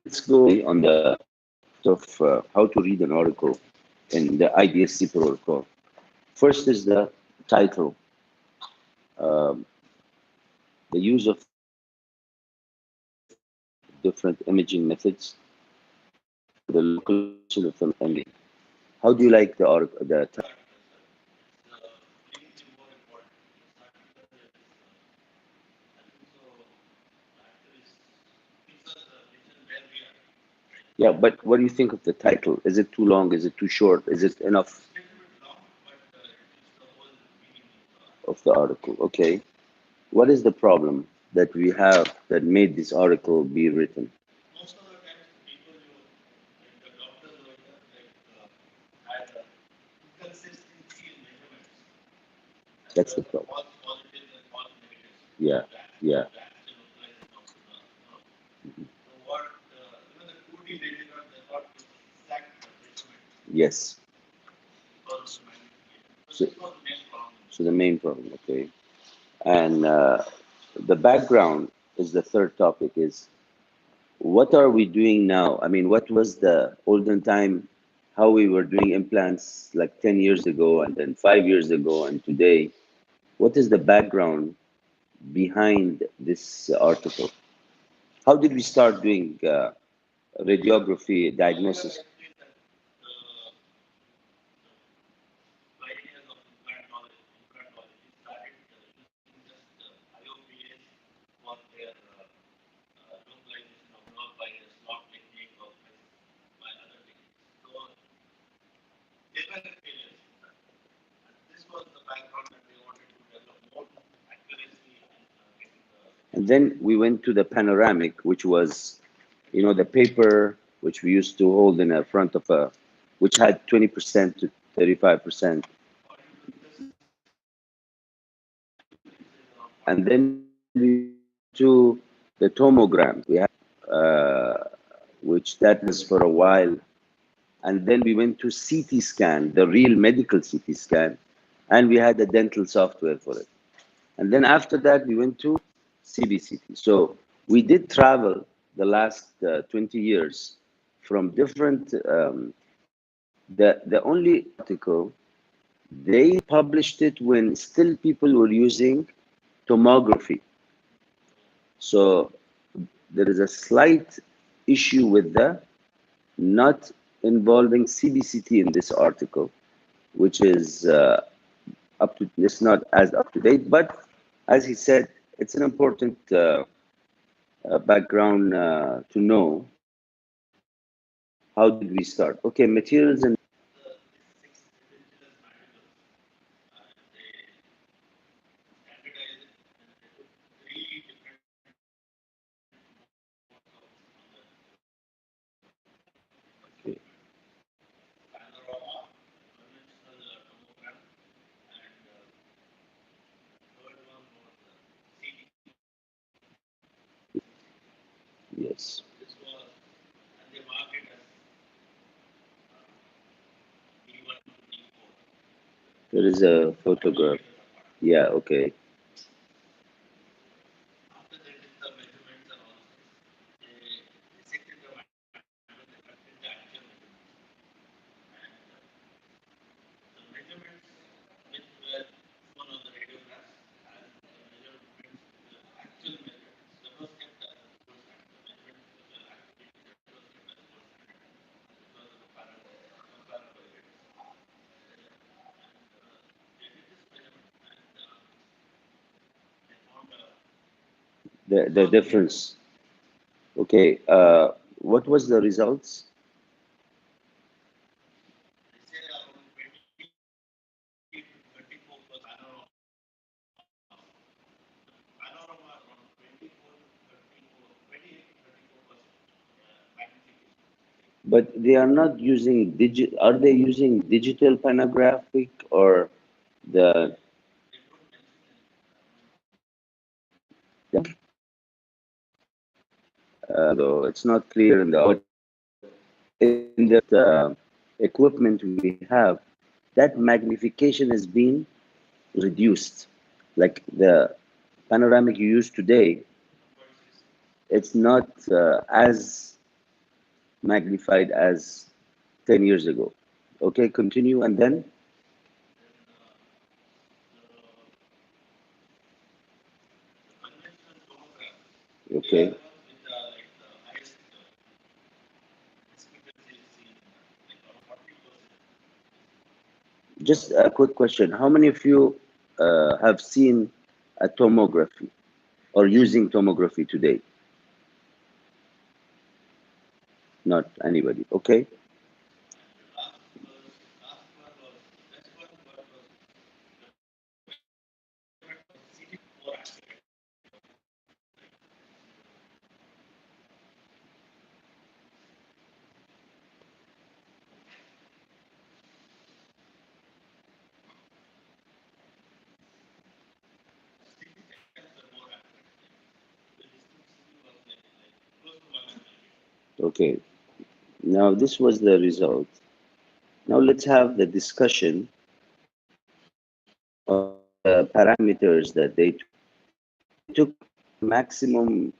let's go on the of how to read an article in the IDSC protocol. First is the title, um, the use of different imaging methods, the localization of the image. How do you like the article? The yeah, but what do you think of the title? Is it too long? Is it too short? Is it enough of the article? Okay. What is the problem that we have that made this article be written? That's the problem. Yeah, yeah. Yes. So, so the main problem, okay. And the background is the third topic is what are we doing now? I mean, what was the olden time, how we were doing implants like 10 years ago and then 5 years ago and today? What is the background behind this article? How did we start doing radiography diagnosis? And then we went to the panoramic, which was, you know, the paper which we used to hold in the front of a, which had 20% to 35%. And then we to the tomogram. We had, which that was for a while. And then we went to CT scan, the real medical CT scan, and we had the dental software for it. And then after that, we went to CBCT. So we did travel the last 20 years from different. The only article they published it when still people were using tomography. So there is a slight issue with the not involving CBCT in this article, which is up to, it's not as up to date, but as he said, it's an important background to know. How did we start? Okay, materials and okay. Yes, there is a photograph. Yeah, okay. The difference. Okay, what was the results? But they are not using are they using digital panographic or the, though it's not clear in the, in the equipment we have, that magnification has been reduced. Like the panoramic you use today, it's not as magnified as 10 years ago. Okay, continue, and then, okay. Just a quick question. How many of you have seen a tomography or using tomography today? Not anybody. Okay. Okay. Now this was the result. Now let's have the discussion of the parameters that they took. Maximum,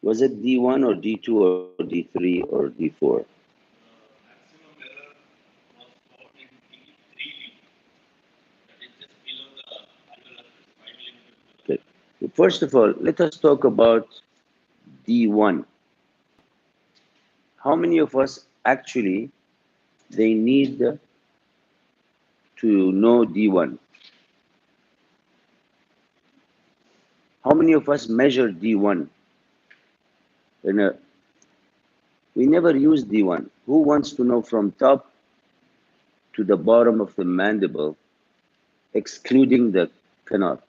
was it D1 or D2 or D3 or D4? Okay. First of all, let us talk about D1. How many of us actually they need to know D1? How many of us measure D1? In a, we never use D1. Who wants to know from top to the bottom of the mandible, excluding the canal?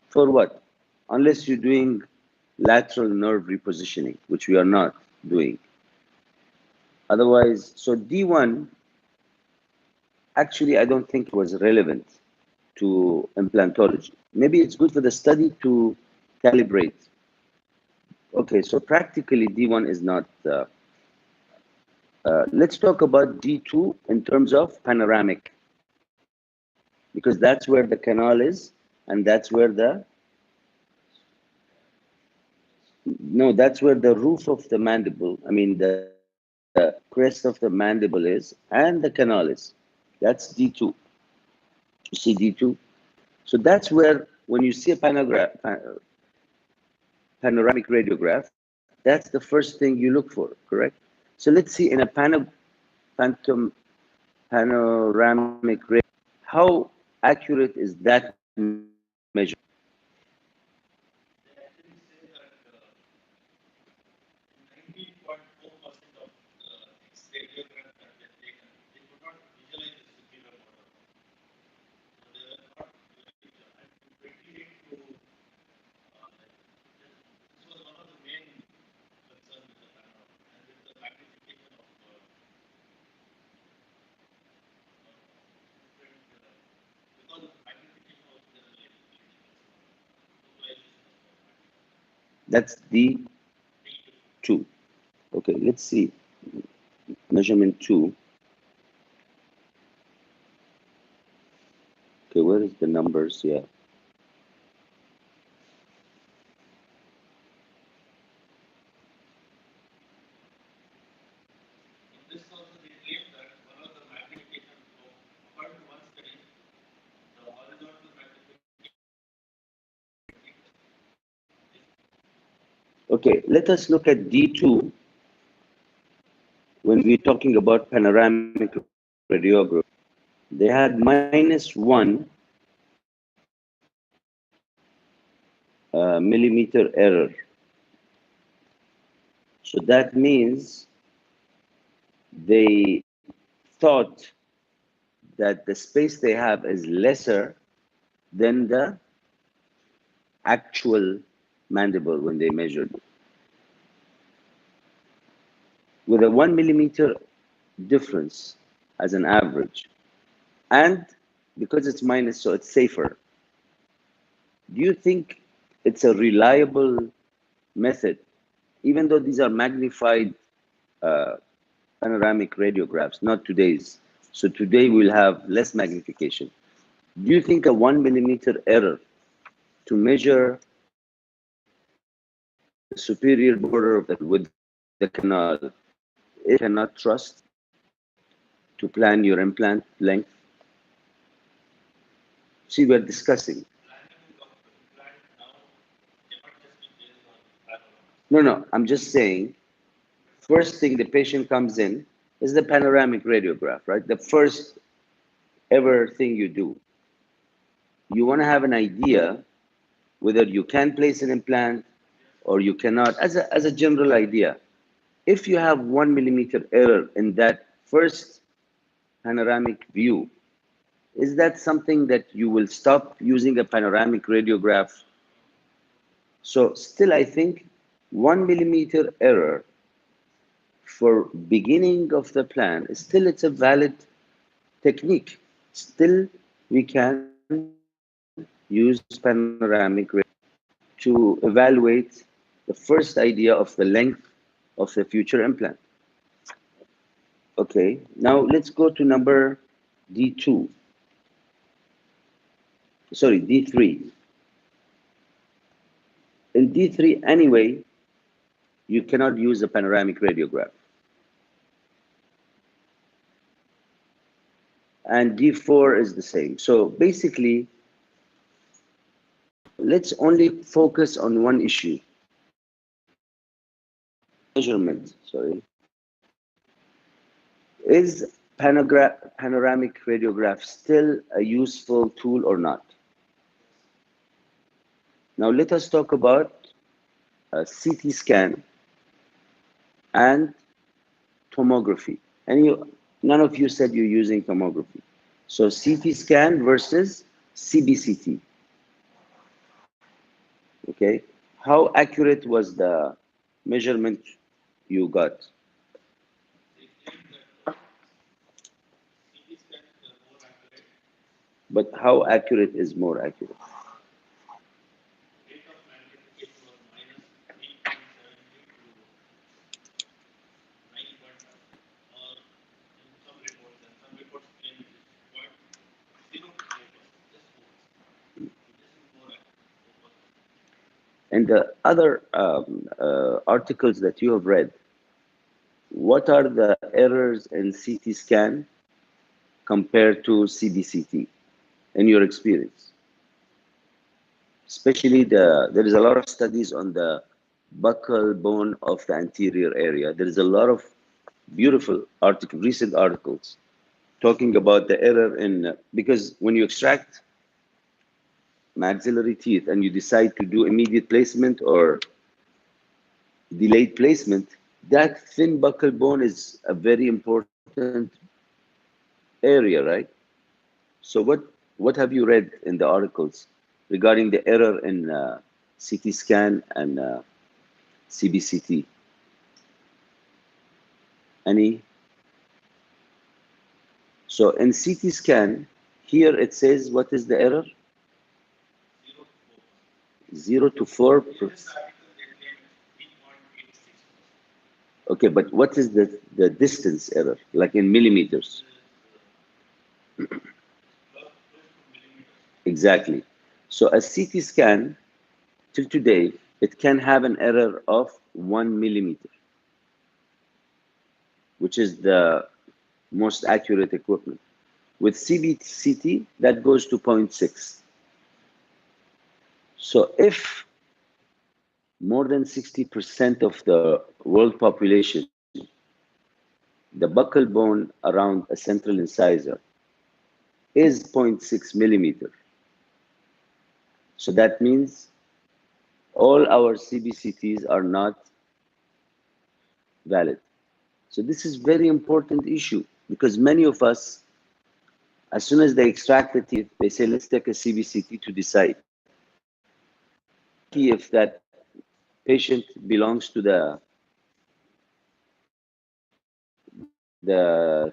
For what? Unless you're doing lateral nerve repositioning, which we are not doing. Otherwise, so D1, actually, I don't think it was relevant to implantology. Maybe it's good for the study to calibrate. Okay, so practically D1 is not. Let's talk about D2 in terms of panoramic, because that's where the canal is, and that's where the, no, that's where the roof of the mandible, I mean the crest of the mandible is, and the canal is. That's D2. You see D2? So that's where, when you see a panoramic radiograph, that's the first thing you look for, correct? So let's see in a panoramic radiograph, how accurate is that measure? That's D2. Okay, let's see. Measurement 2. Okay, where is the numbers? Yeah. Okay, let us look at D2 when we're talking about panoramic radiography. They had -1 millimeter error. So that means they thought that the space they have is lesser than the actual mandible when they measured it. With a 1 millimeter difference as an average. And because it's minus, so it's safer. Do you think it's a reliable method, even though these are magnified uh, panoramic radiographs, not today's? So today we'll have less magnification. Do you think a 1 millimeter error to measure the superior border of the with the canal, it cannot trust to plan your implant length. See, we're discussing. No, I'm just saying, first thing the patient comes in is the panoramic radiograph, right? The first ever thing you do. You want to have an idea whether you can place an implant or you cannot, as a general idea. If you have 1 millimeter error in that first panoramic view, is that something that you will stop using a panoramic radiograph? So still, I think 1 millimeter error for beginning of the plan, still it's a valid technique. Still, we can use panoramic to evaluate the first idea of the length of the future implant. Okay, now let's go to number D2. Sorry, D3. In D3, anyway, you cannot use a panoramic radiograph. And D4 is the same. So basically, let's only focus on one issue. Measurement, sorry. Is panoramic radiograph still a useful tool or not? Now let us talk about a CT scan and tomography. None of you said you're using tomography. So CT scan versus CBCT. Okay, how accurate was the measurement you got? But how accurate is more accurate? And the other articles that you have read, what are the errors in CT scan compared to CBCT in your experience? Especially there is a lot of studies on the buccal bone of the anterior area. There is a lot of beautiful recent articles talking about the error in, because when you extract maxillary teeth and you decide to do immediate placement or delayed placement, that thin buccal bone is a very important area, right? So what have you read in the articles regarding the error in CT scan and CBCT? Any? So in CT scan, here it says, what is the error? 0 to 4. Okay, but what is the distance error, like in millimeters? Exactly. So a CT scan, till today, it can have an error of 1 millimeter, which is the most accurate equipment. With CBCT, that goes to 0.6. So if more than 60% of the world population, the buccal bone around a central incisor is 0.6 millimeter, so that means all our CBCTs are not valid. So this is very important issue, because many of us, as soon as they extract the teeth, they say, let's take a CBCT to decide if that patient belongs to the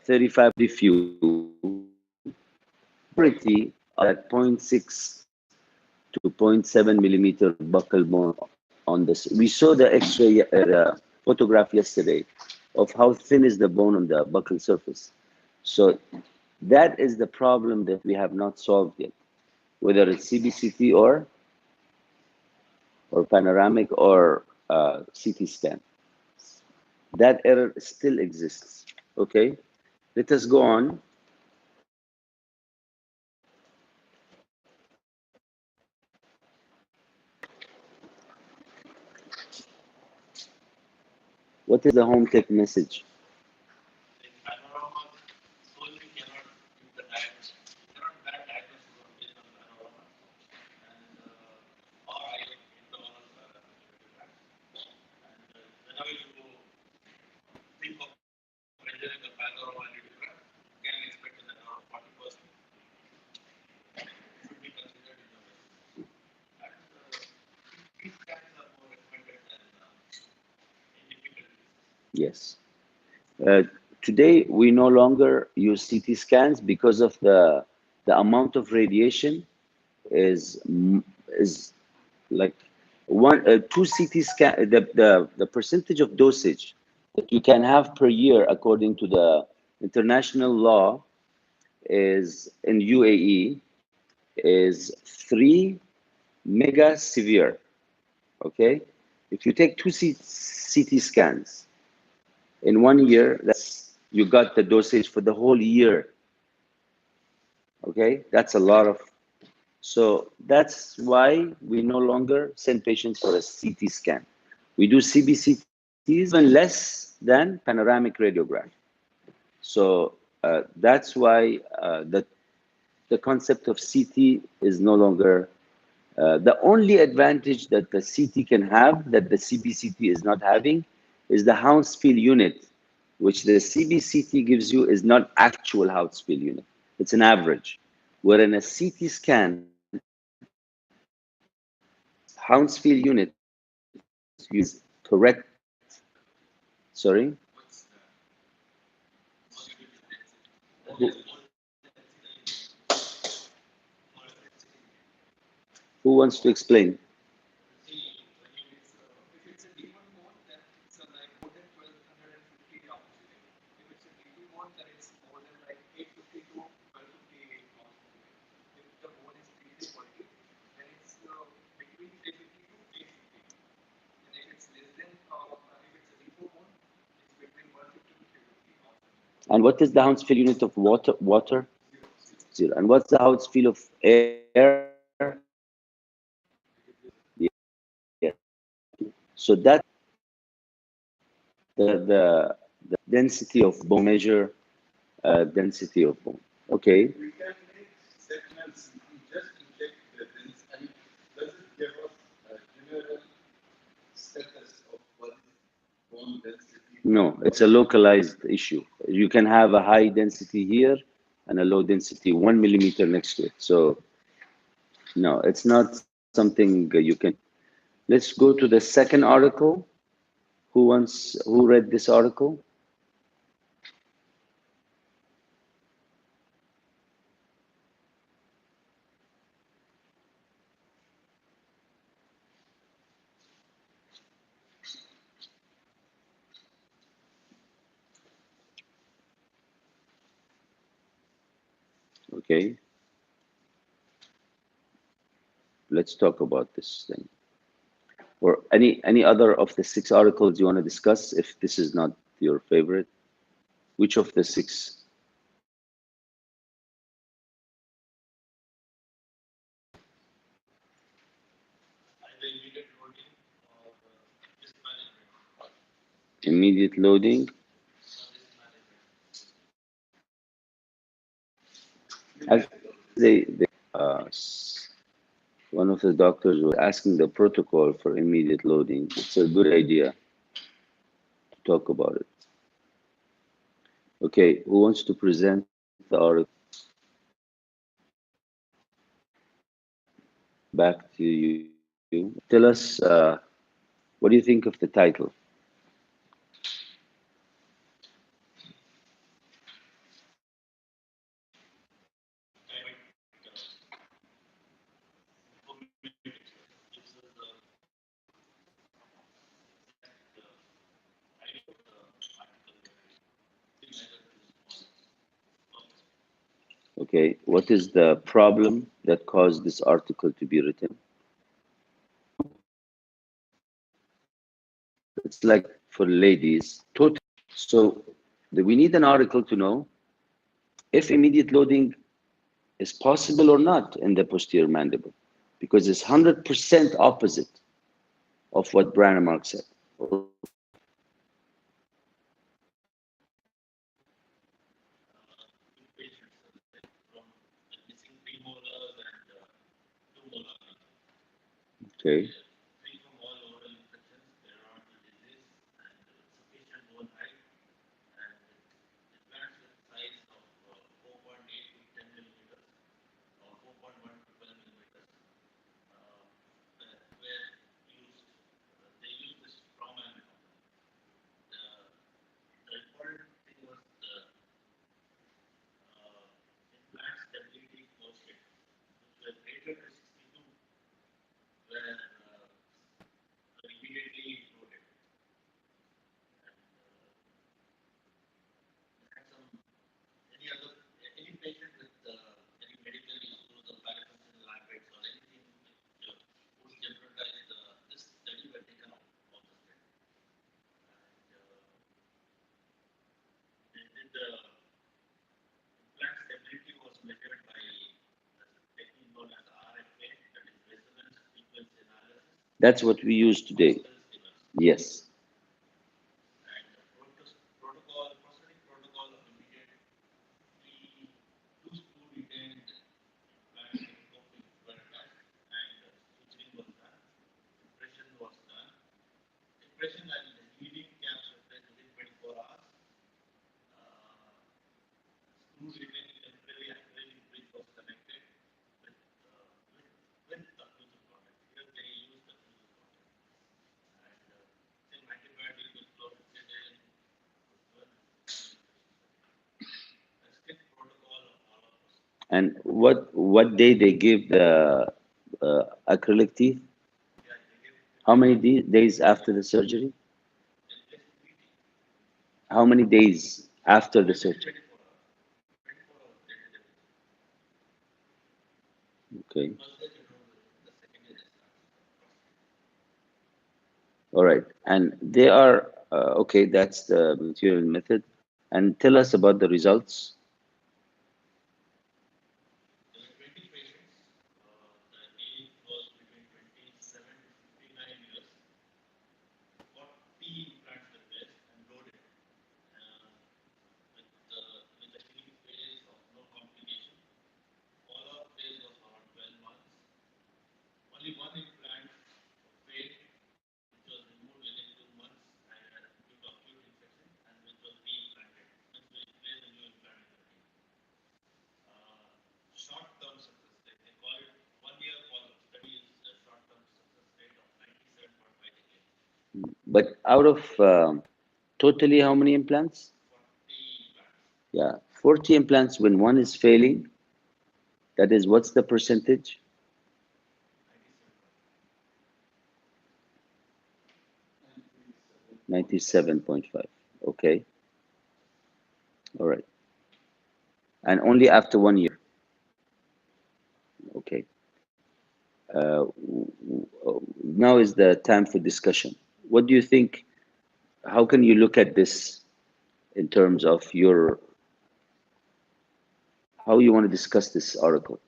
35 few, majority at 0.6 to 0.7 millimeter buccal bone on this. We saw the X-ray photograph yesterday of how thin is the bone on the buccal surface. So that is the problem that we have not solved yet, whether it's CBCT or panoramic or CT scan. that error still exists. Okay, let us go on. What is the home tech message? Yes. Today, we no longer use CT scans because of the amount of radiation is like two CT scan. The percentage of dosage that you can have per year according to the international law is in UAE is 3 mega severe. Okay, if you take two CT scans in 1 year, that's you got the dosage for the whole year. Okay, that's a lot of. So that's why we no longer send patients for a CT scan. We do CBCTs even less than panoramic radiograph. So that's why the concept of CT is no longer. The only advantage that the CT can have that the CBCT is not having is the Hounsfield unit, which the CBCT gives you is not actual Hounsfield unit. It's an average. Where in a CT scan, Hounsfield unit is correct. Sorry? Who, who wants to explain? And what is the Hounsfield unit of water? Water? Zero. And what's the Hounsfield of air? Yeah. So that the density of bone measure density of bone. Okay. No, it's a localized issue. You can have a high density here and a low density 1 millimeter next to it. So no, it's not something you can. Let's go to the second article. Who read this article? Okay. Let's talk about this thing. Or any other of the 6 articles you want to discuss if this is not your favorite? Which of the 6? Immediate loading. Uh, one of the doctors was asking the protocol for immediate loading. It's a good idea to talk about it. Okay, who wants to present the article? Back to you. Tell us, what do you think of the title? Okay, what is the problem that caused this article to be written? It's like for ladies, totally. So we need an article to know if immediate loading is possible or not in the posterior mandible, because it's 100% opposite of what Brannemark said. Okay. That's what we use today. Yes. And what day they give the acrylic teeth? How many days after the surgery? How many days after the surgery? Okay. All right. And they are, okay, that's the material method. And tell us about the results. But out of totally how many implants? Yeah, 40 implants when one is failing. That is, what's the percentage? 97.5. Okay. All right. And only after 1 year. Okay. Now is the time for discussion. What do you think? How can you look at this in terms of your, how you want to discuss this article?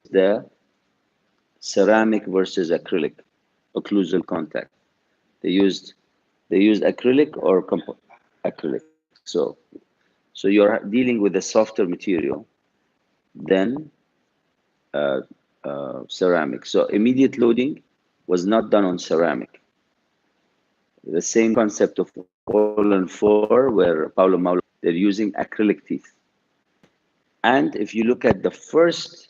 The ceramic versus acrylic occlusal contact. They used acrylic or acrylic. So you're dealing with a softer material than ceramic. So immediate loading was not done on ceramic. The same concept of all and four, where Paulo Maulo, they're using acrylic teeth. And if you look at the first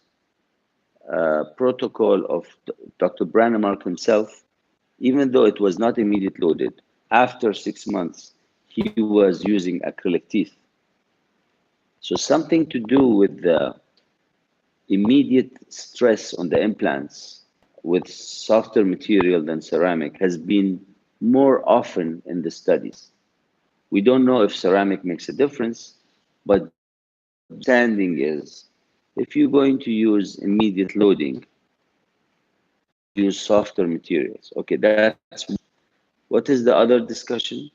protocol of Dr. Brannemark himself, even though it was not immediate loaded, after 6 months, he was using acrylic teeth. So something to do with the immediate stress on the implants with softer material than ceramic has been more often in the studies. We don't know if ceramic makes a difference, but understanding is if you're going to use immediate loading, use softer materials. Okay, that's what is the other discussion?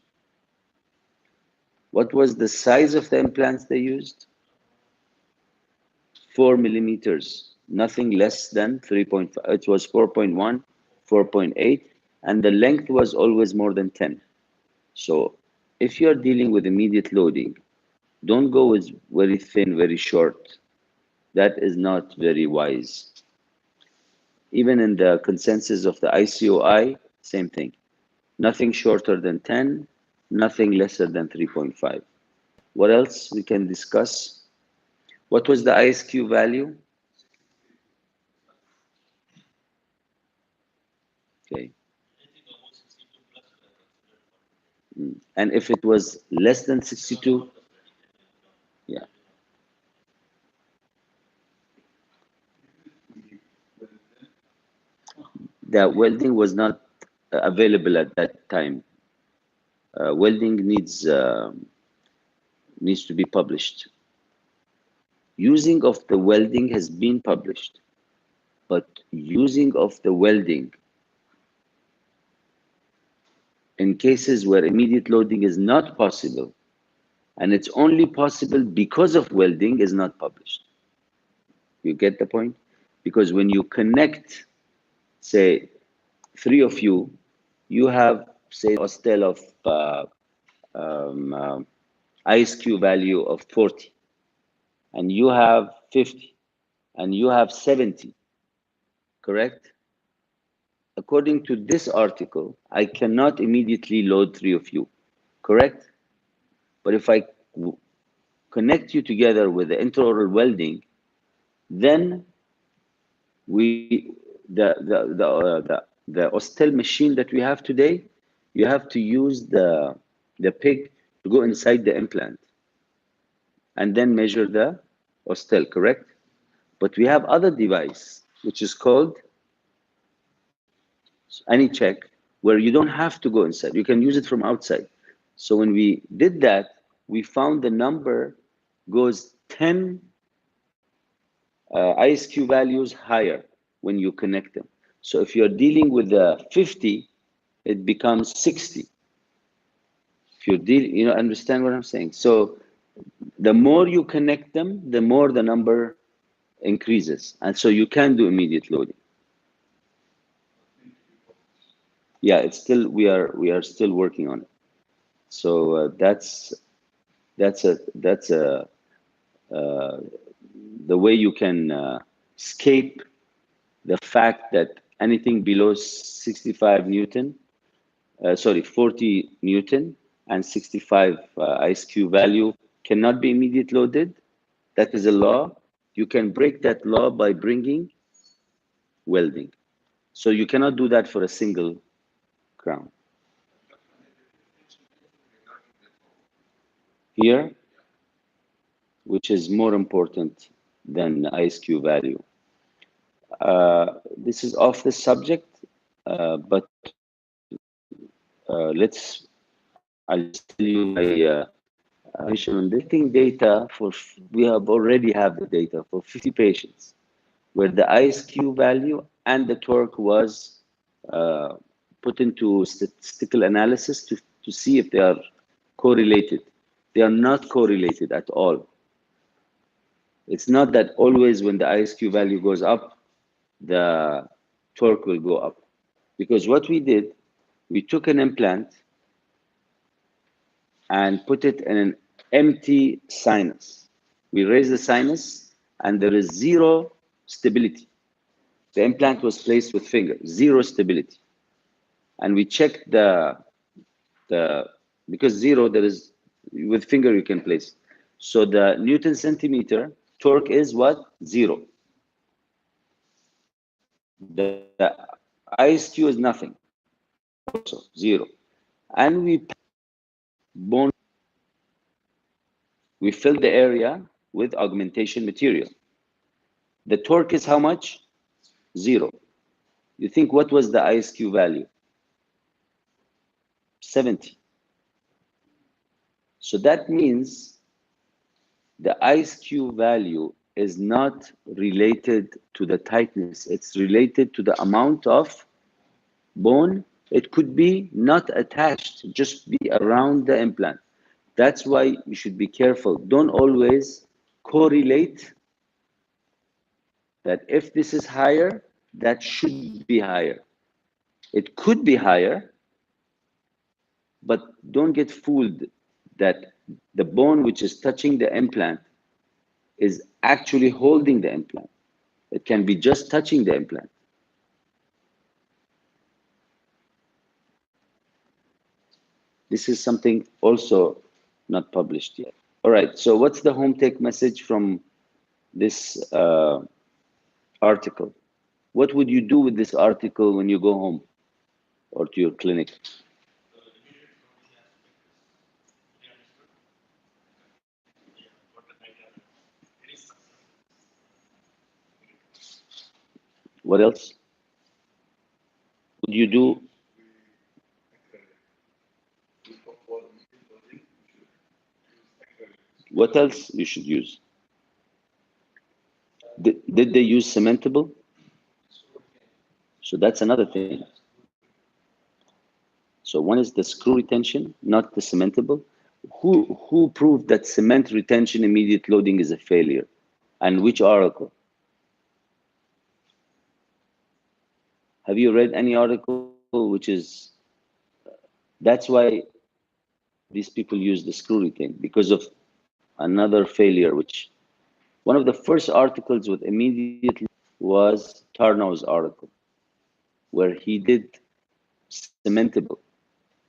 What was the size of the implants they used? 4 millimeters, nothing less than 3.5. It was 4.1, 4.8, and the length was always more than 10. So if you're dealing with immediate loading, don't go with very thin, very short. That is not very wise. Even in the consensus of the ICOI, same thing. Nothing shorter than 10, nothing lesser than 3.5. What else we can discuss? What was the ISQ value? Okay. And if it was less than 62, yeah. The welding was not available at that time. Welding needs to be published. Using of the welding has been published, but using of the welding in cases where immediate loading is not possible, and it's only possible because of welding, is not published. You get the point? Because when you connect, say, 3 of you, you have, say, a stell of um, um, ISQ value of 40, and you have 50, and you have 70, correct? According to this article, I cannot immediately load 3 of you, correct? But if I connect you together with the intraoral welding, then we the Ostel machine that we have today, you have to use the pig to go inside the implant and then measure the Ostel, correct? But we have other device which is called AnyCheck, where you don't have to go inside. You can use it from outside. So when we did that, we found the number goes 10 ISQ values higher when you connect them. So if you're dealing with the 50, it becomes 60. If you deal, you know, understand what I'm saying? So the more you connect them, the more the number increases. And so you can do immediate loading. Yeah, it's still, we are still working on it. So that's the way you can escape the fact that anything below 65 Newton, 40 Newton and 65 ISQ value cannot be immediate loaded. That is a law. You can break that law by bringing welding. So you cannot do that for a single crown. Here, which is more important than ISQ value. This is off the subject, but I'll tell you my on getting data for, we have already have the data for 50 patients where the ISQ value and the torque was put into statistical analysis to see if they are correlated. They are not correlated at all. It's not that always when the ISQ value goes up, the torque will go up. Because what we did, we took an implant and put it in an empty sinus. We raised the sinus and there is zero stability. The implant was placed with finger, zero stability. And we checked because zero, there is, with finger you can place. So the Newton centimeter torque is what? Zero. The ISQ is nothing, also zero. And bone, we filled the area with augmentation material. The torque is how much? Zero. You think what was the ISQ value? 70. So that means the ISQ value is not related to the tightness. It's related to the amount of bone. It could be not attached, just be around the implant. That's why you should be careful. Don't always correlate that if this is higher, that should be higher. It could be higher, but don't get fooled that the bone which is touching the implant is actually holding the implant. It can be just touching the implant. This is something also not published yet. All right, so what's the home take message from this article? What would you do with this article when you go home or to your clinic? What else would you do? What else you should use? Did they use cementable? So that's another thing. So one is the screw retention, not the cementable. Who proved that cement retention immediate loading is a failure? And which article? Have you read any article which is, that's why these people use the screw retain, because of another failure, which one of the first articles with immediately was Tarnow's article, where he did cementable,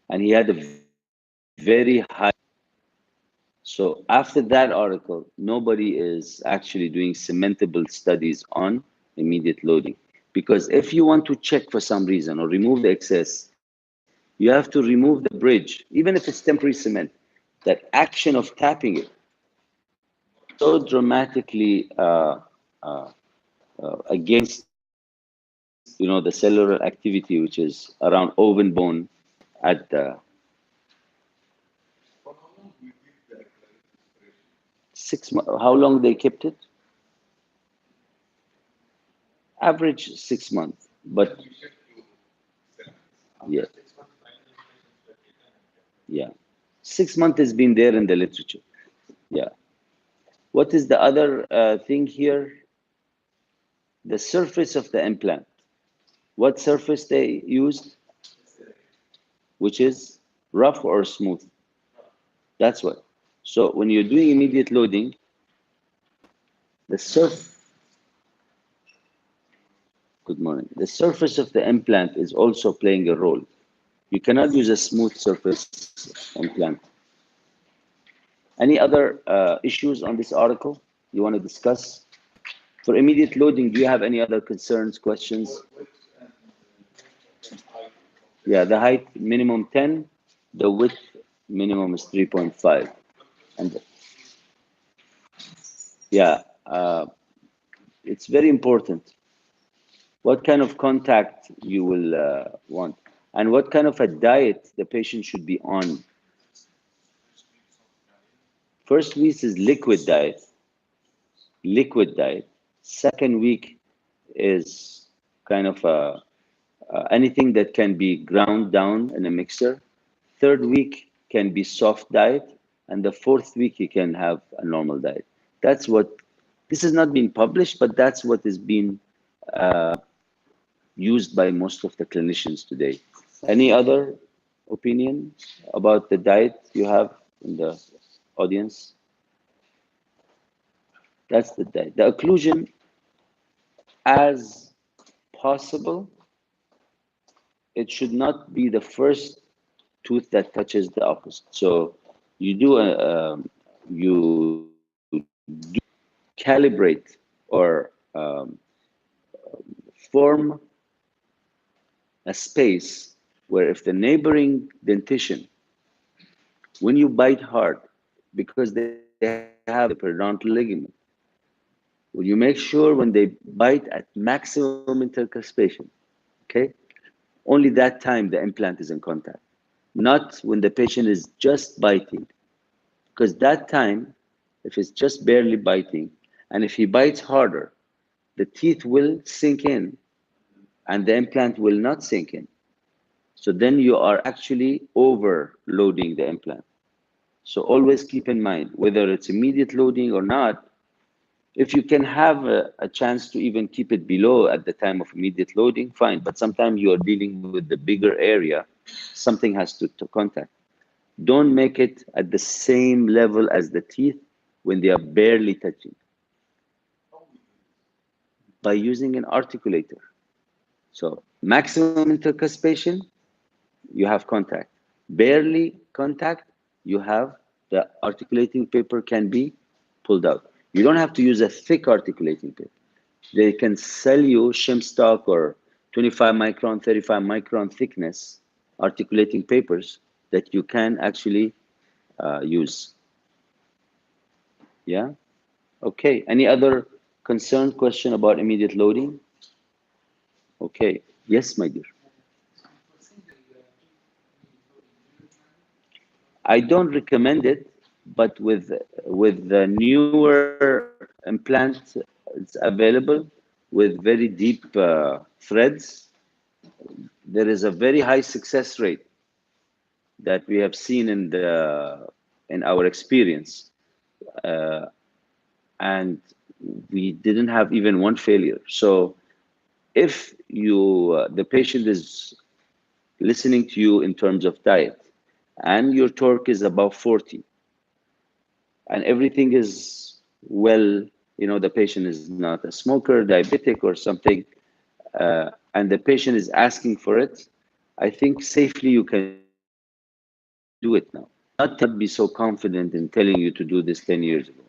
and he had a very high. So after that article, nobody is actually doing cementable studies on immediate loading. Because if you want to check for some reason or remove the excess, you have to remove the bridge, even if it's temporary cement. That action of tapping it so dramatically against, you know, the cellular activity, which is around oven bone at the 6 months. How long they kept it? Average 6 months, but yeah, yeah, 6 months has been there in the literature. Yeah. What is the other thing here? The surface of the implant. What surface they used? Which is rough or smooth? That's what. So when you're doing immediate loading, the good morning. The surface of the implant is also playing a role. You cannot use a smooth surface implant. Any other issues on this article you want to discuss? For immediate loading, do you have any other concerns, questions? Yeah, the height minimum 10, the width minimum is 3.5. And yeah, it's very important what kind of contact you will want and what kind of a diet the patient should be on. First week is liquid diet. Second week is kind of anything that can be ground down in a mixer. Third week can be soft diet, and the fourth week you can have a normal diet. That's what, this has not been published, but that's what is being used by most of the clinicians today. Any other opinion about the diet you have in the audience? That's the diet. The occlusion, as possible, it should not be the first tooth that touches the opposite. So you do calibrate or form a space where if the neighboring dentition, when you bite hard, because they have the periodontal ligament, when you make sure when they bite at maximum intercuspation, okay, only that time the implant is in contact, not when the patient is just biting. Because that time, if it's just barely biting, And if he bites harder, the teeth will sink in and the implant will not sink in. So then you are actually overloading the implant. So always keep in mind, whether it's immediate loading or not, if you can have a chance to even keep it below at the time of immediate loading, fine. But sometimes you are dealing with the bigger area, something has to contact. Don't make it at the same level as the teeth when they are barely touching by using an articulator. So maximum intercuspation, you have contact. Barely contact, you have the articulating paper can be pulled out. You don't have to use a thick articulating paper. They can sell you shim stock or 25 micron, 35 micron thickness articulating papers that you can actually use. Yeah? Okay. Any other concern, question about immediate loading? Okay. Yes, my dear. I don't recommend it, but with the newer implant it's available with very deep threads, there is a very high success rate that we have seen in our experience, uh, and we didn't have even one failure. So if you the patient is listening to you in terms of diet, and your torque is above 40, and everything is well, the patient is not a smoker, diabetic, or something, and the patient is asking for it, I think safely you can do it now. Not be so confident in telling you to do this 10 years ago.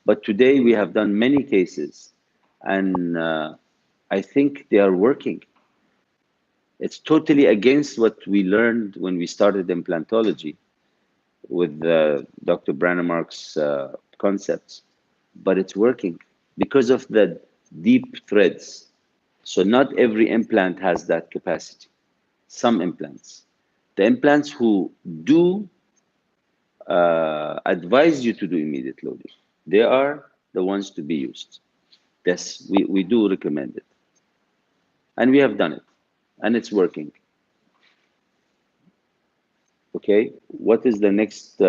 But today we have done many cases, and I think they are working. It's totally against what we learned when we started implantology with Dr. Brannemark's concepts, but it's working because of the deep threads. So not every implant has that capacity. Some implants. The implants who do advise you to do immediate loading, they are the ones to be used. Yes, we do recommend it. And we have done it. And it's working. Okay, what is the next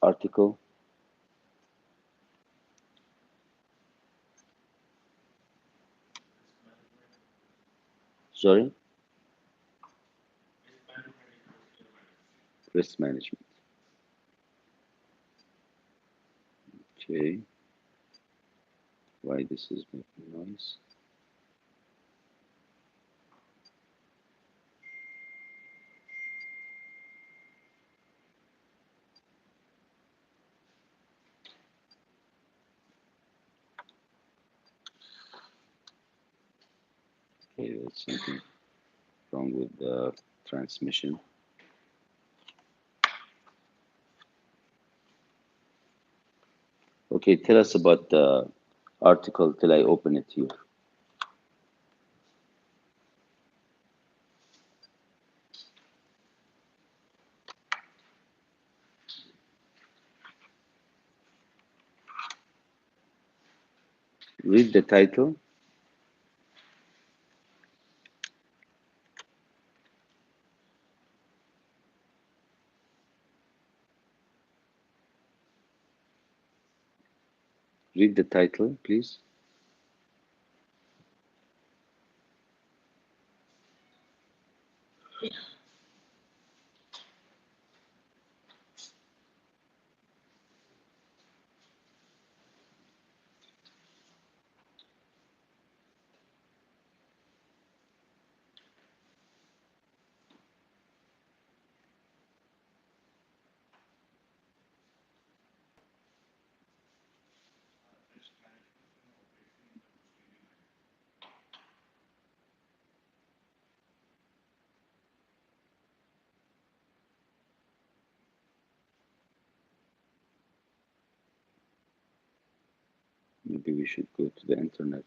article? Sorry? Risk management. Okay, why this is making noise? Okay, there's something wrong with the transmission. Okay, tell us about the article till I open it here. Read the title. Read the title, please. Maybe we should go to the internet.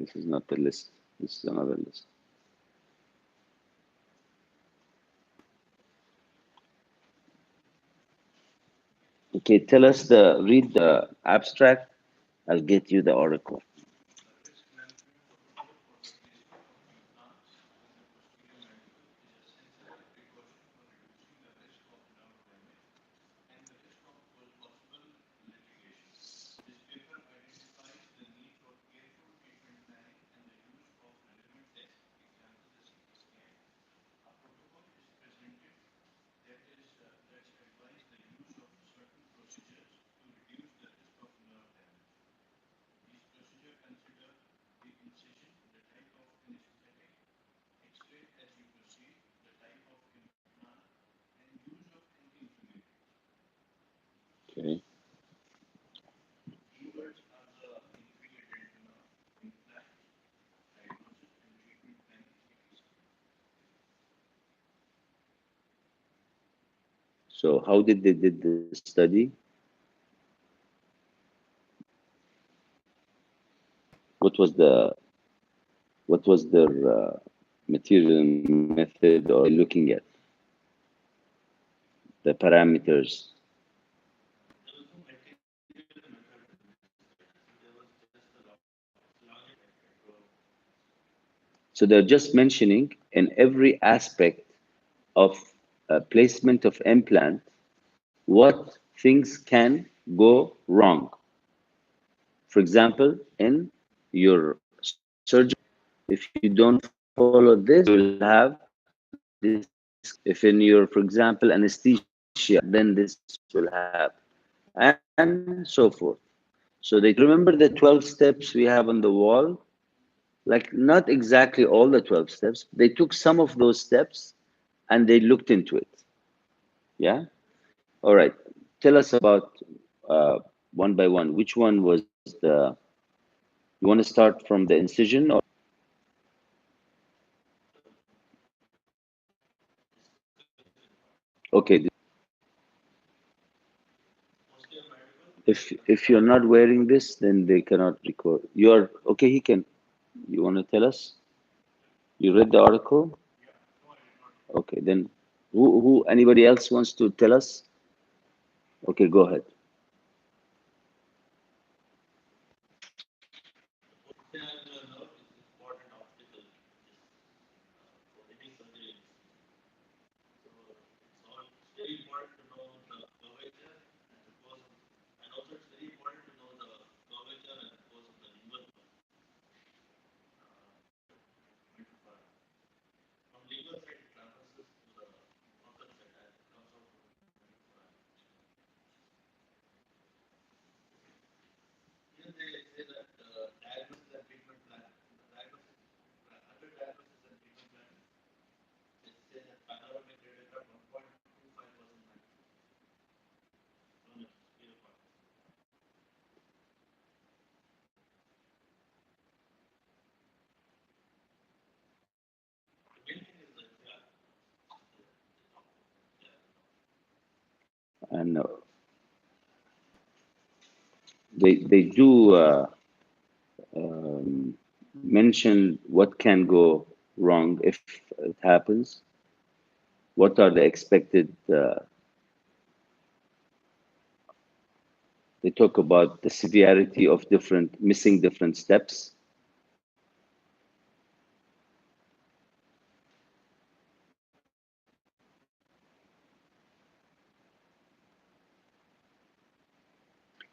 This is not the list. This is another list. Okay, tell us read the abstract. I'll get you the article. Okay. So how did they did the study? What was the what was their material method or looking at the parameters? So they're just mentioning in every aspect of placement of implant what things can go wrong. For example, in your surgery, if you don't follow this, you will have this. If in your, for example, anesthesia, then this will happen, and so forth. So they remember the 12 steps we have on the wall, like not exactly all the 12 steps. They took some of those steps and they looked into it. Yeah. All right. Tell us about one by one. Which one was the? You want to start from the incision or? Okay. If you're not wearing this, then they cannot record. You're okay. He can. You want to tell us? You read the article? Okay. Then who? Anybody else wants to tell us? Okay. Go ahead. And they do mention what can go wrong if it happens. What are the expected? They talk about the severity of different missing different steps.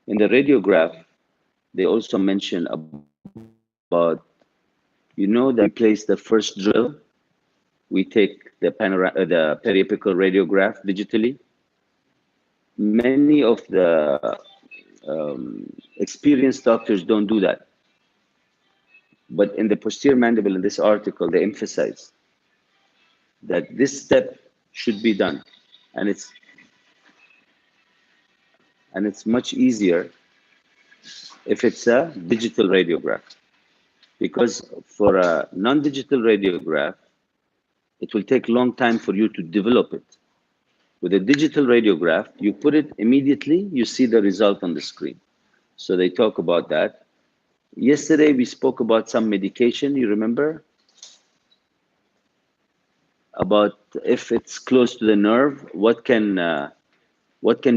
In the radiograph, they also mention about, you know, that we place the first drill, we take the periapical radiograph digitally. Many of the experienced doctors don't do that. But in the posterior mandible, in this article, they emphasize that this step should be done. And it's much easier if it's a digital radiograph. Because for a non-digital radiograph, it will take a long time for you to develop it. With a digital radiograph, you put it immediately, you see the result on the screen. So they talk about that. Yesterday we spoke about some medication, you remember? About if it's close to the nerve, what can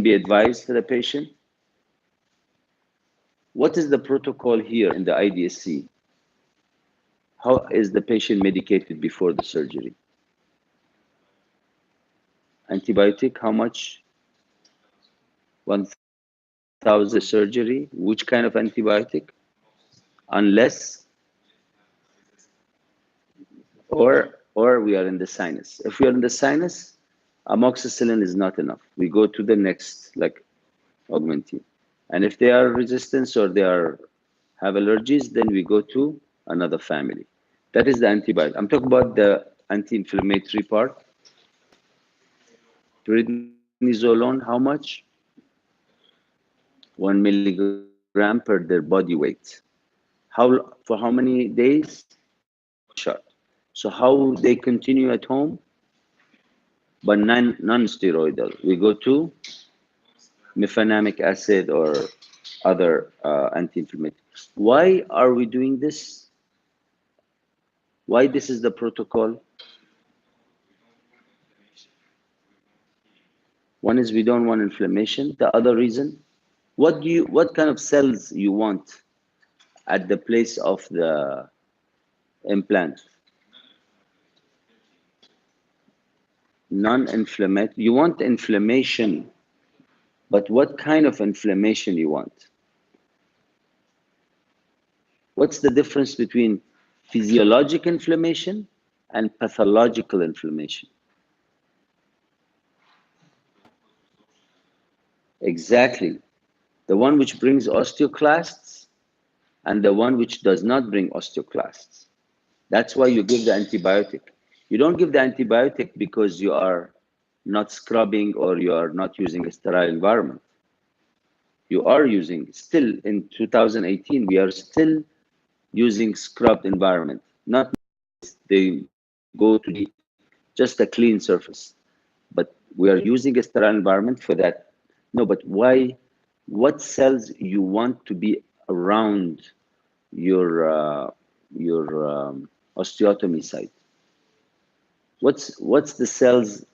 be advised for the patient? What is the protocol here in the IDSC? How is the patient medicated before the surgery? Antibiotic, how much? 1,000 surgery. Which kind of antibiotic? Unless, or we are in the sinus. If we are in the sinus, amoxicillin is not enough. We go to the next, like Augmentin. And if they are resistant or they have allergies, then we go to another family. That is the antibiotic. I'm talking about the anti-inflammatory part. Prednisolone, how much? 1 milligram per their body weight. For how many days? Shot. So how they continue at home? But non-steroidal. We go to mefenamic acid or other anti-inflammatory. Why are we doing this? Why this is the protocol? One is we don't want inflammation. The other reason, what kind of cells you want at the place of the implant? Non-inflammatory. You want inflammation, but what kind of inflammation you want? What's the difference between physiologic inflammation and pathological inflammation? Exactly. The one which brings osteoclasts and the one which does not bring osteoclasts. That's why you give the antibiotic. You don't give the antibiotic because you are not scrubbing or you are not using a sterile environment. You are using, still in 2018, we are still using scrubbed environment. Not they go to the, just a clean surface. But we are using a sterile environment for that. No, but why? What cells you want to be around your osteotomy site? What's the cells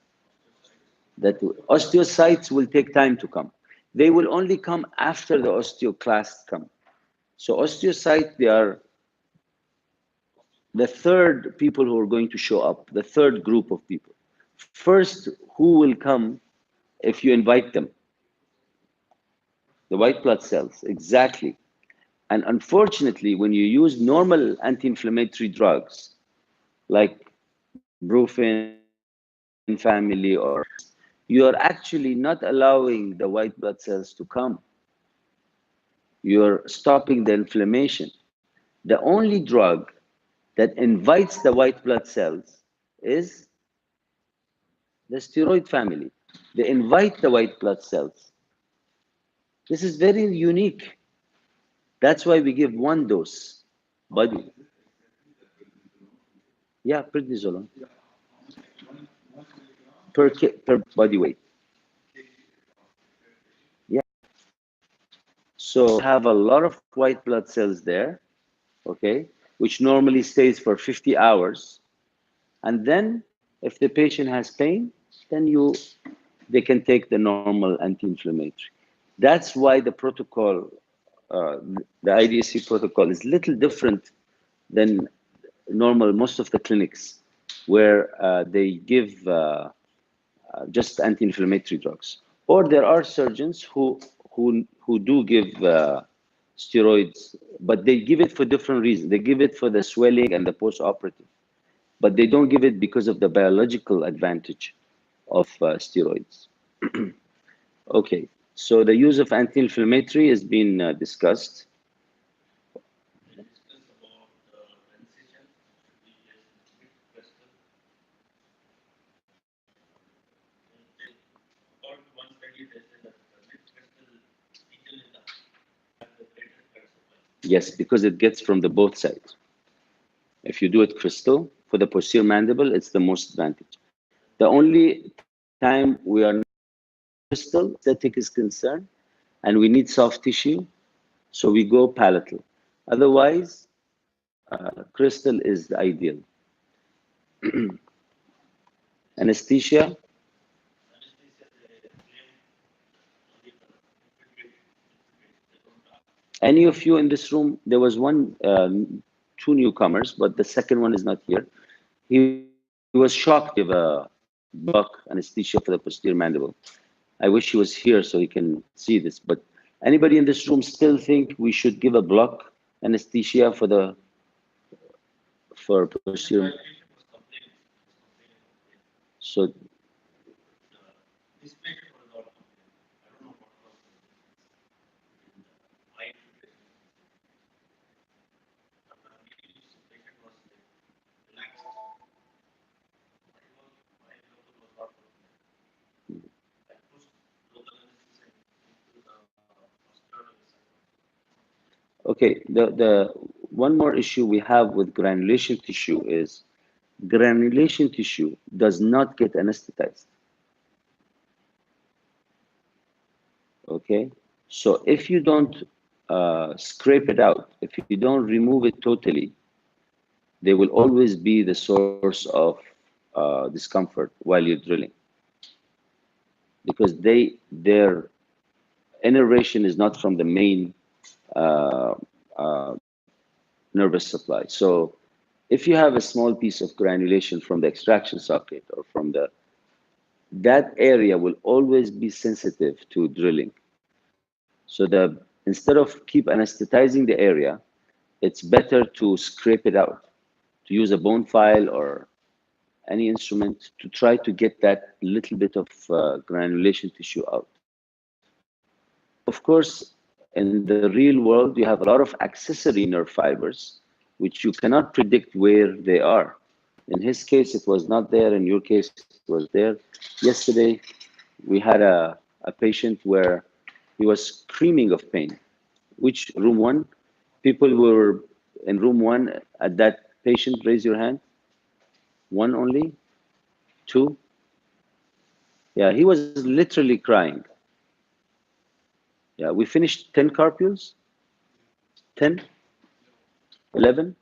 that osteocytes will take time to come? They will only come after the osteoclasts come. So osteocytes, they are the third people who are going to show up, the third group of people. First, who will come if you invite them? The white blood cells, exactly. And unfortunately, when you use normal anti-inflammatory drugs, like Brufen family, or you are actually not allowing the white blood cells to come. You're stopping the inflammation. The only drug that invites the white blood cells is the steroid family. They invite the white blood cells. This is very unique. That's why we give one dose. Body. Yeah, prednisolone. Per body weight. Yeah. So have a lot of white blood cells there, okay, which normally stays for 50 hours. And then if the patient has pain, then they can take the normal anti-inflammatory. That's why the protocol, the IDSC protocol is little different than normal, most of the clinics where they give just anti-inflammatory drugs. Or there are surgeons who do give steroids, but they give it for different reasons. They give it for the swelling and the post-operative, but they don't give it because of the biological advantage of steroids. Okay, so the use of anti-inflammatory has been discussed. Yes, because it gets from the both sides. If you do it crystal for the posterior mandible, it's the most advantage. The only time we are not crystal, aesthetic is concerned, and we need soft tissue, so we go palatal. Otherwise, crystal is the ideal. Anesthesia. Any of you in this room? There was two newcomers, but the second one is not here. He was shocked to give a buck anesthesia for the posterior mandible. I wish he was here so he can see this. But anybody in this room still think we should give a block anesthesia for posterior? So okay, the one more issue we have with granulation tissue is granulation tissue does not get anesthetized. Okay, so if you don't scrape it out, if you don't remove it totally, they will always be the source of discomfort while you're drilling, because their innervation is not from the main uh, uh, nervous supply. So if you have a small piece of granulation from the extraction socket or from that area will always be sensitive to drilling. So instead of keep anesthetizing the area, it's better to scrape it out, to use a bone file or any instrument to try to get that little bit of granulation tissue out. Of course, in the real world, you have a lot of accessory nerve fibers, which you cannot predict where they are. In his case, it was not there. In your case, it was there. Yesterday, we had a patient where he was screaming of pain. Which room one? People who were in room one at that patient, raise your hand. One only? Two? Yeah, he was literally crying. Yeah, we finished 10 carpules? 10? 11?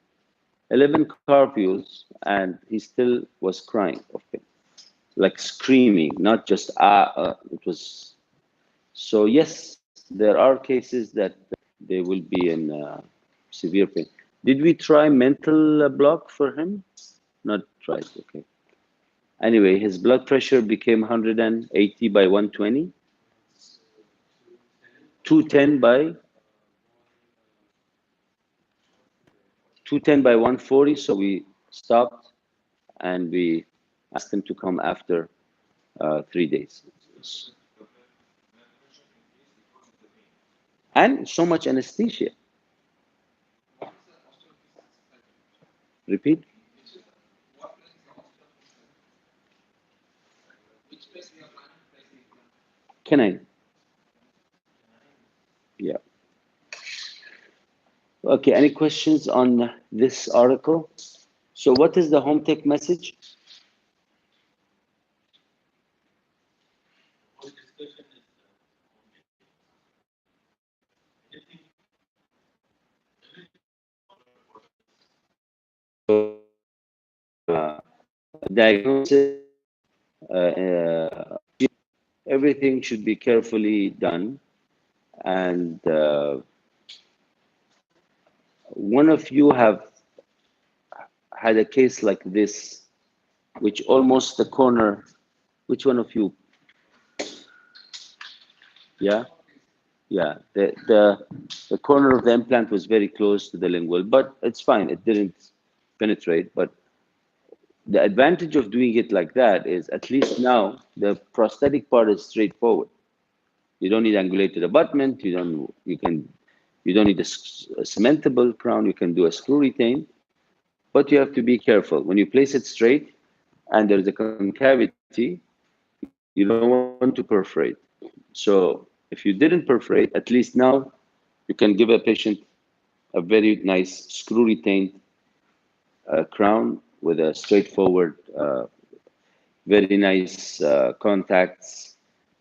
11 carpules, and he still was crying of pain. Like screaming, not just it was. So yes, there are cases that they will be in severe pain. Did we try mental block for him? Not tried, okay. Anyway, his blood pressure became 180 by 120, 210 by 140. So we stopped and we asked him to come after 3 days. And so much anesthesia. Repeat. Canine. Yeah. Okay, any questions on this article? So what is the home tech message? Diagnosis, everything should be carefully done. And one of you have had a case like this, which almost the corner, which one of you? Yeah? Yeah, the corner of the implant was very close to the lingual, but it's fine. It didn't penetrate. But the advantage of doing it like that is at least now the prosthetic part is straightforward. You don't need angulated abutment. You don't need a cementable crown. You can do a screw retain, but you have to be careful when you place it straight and there is a concavity. You don't want to perforate. So if you didn't perforate, at least now you can give a patient a very nice screw retained crown with a straightforward, very nice contacts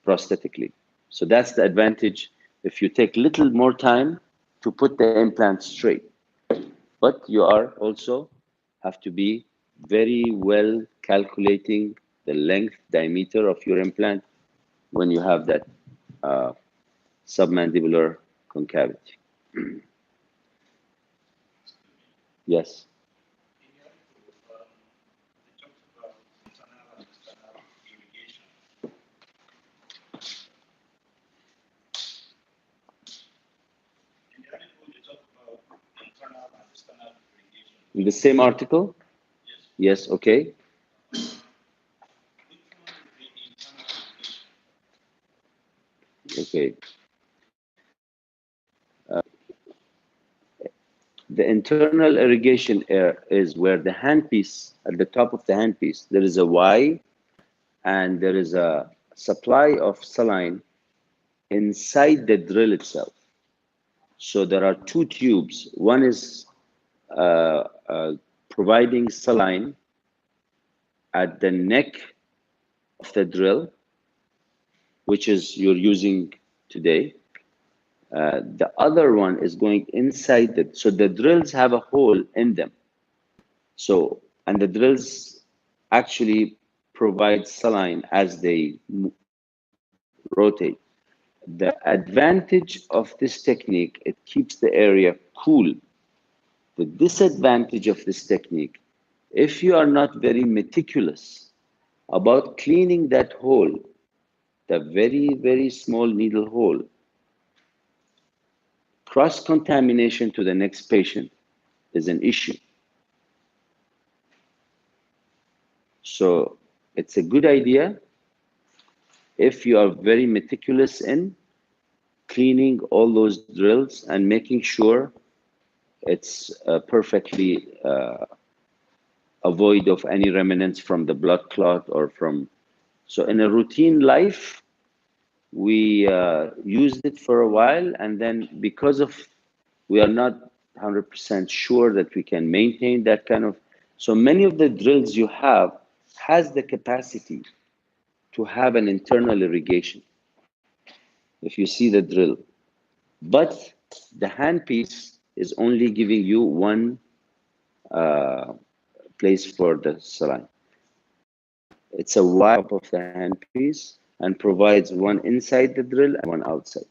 prosthetically. So that's the advantage. If you take little more time, to put the implant straight. But you are also have to be very well calculating the length, diameter of your implant when you have that uh, submandibular concavity. Yes. In the same article? Yes, okay. Okay. The internal irrigation air is where the handpiece, at the top of the handpiece, there is a Y and there is a supply of saline inside the drill itself. So there are two tubes. One is uh, uh, providing saline at the neck of the drill, which is you're using today. The other one is going inside the, so the drills have a hole in them. So, and the drills actually provide saline as they rotate. The advantage of this technique, it keeps the area cool. The disadvantage of this technique, if you are not very meticulous about cleaning that hole, the very, very small needle hole, cross-contamination to the next patient is an issue. So it's a good idea if you are very meticulous in cleaning all those drills and making sure it's perfectly avoid of any remnants from the blood clot or from, so in a routine life, we used it for a while, and then because of, we are not 100% sure that we can maintain that kind of, so many of the drills you have has the capacity to have an internal irrigation, if you see the drill. But the handpiece is only giving you one place for the saline. It's a wipe of the handpiece and provides one inside the drill and one outside.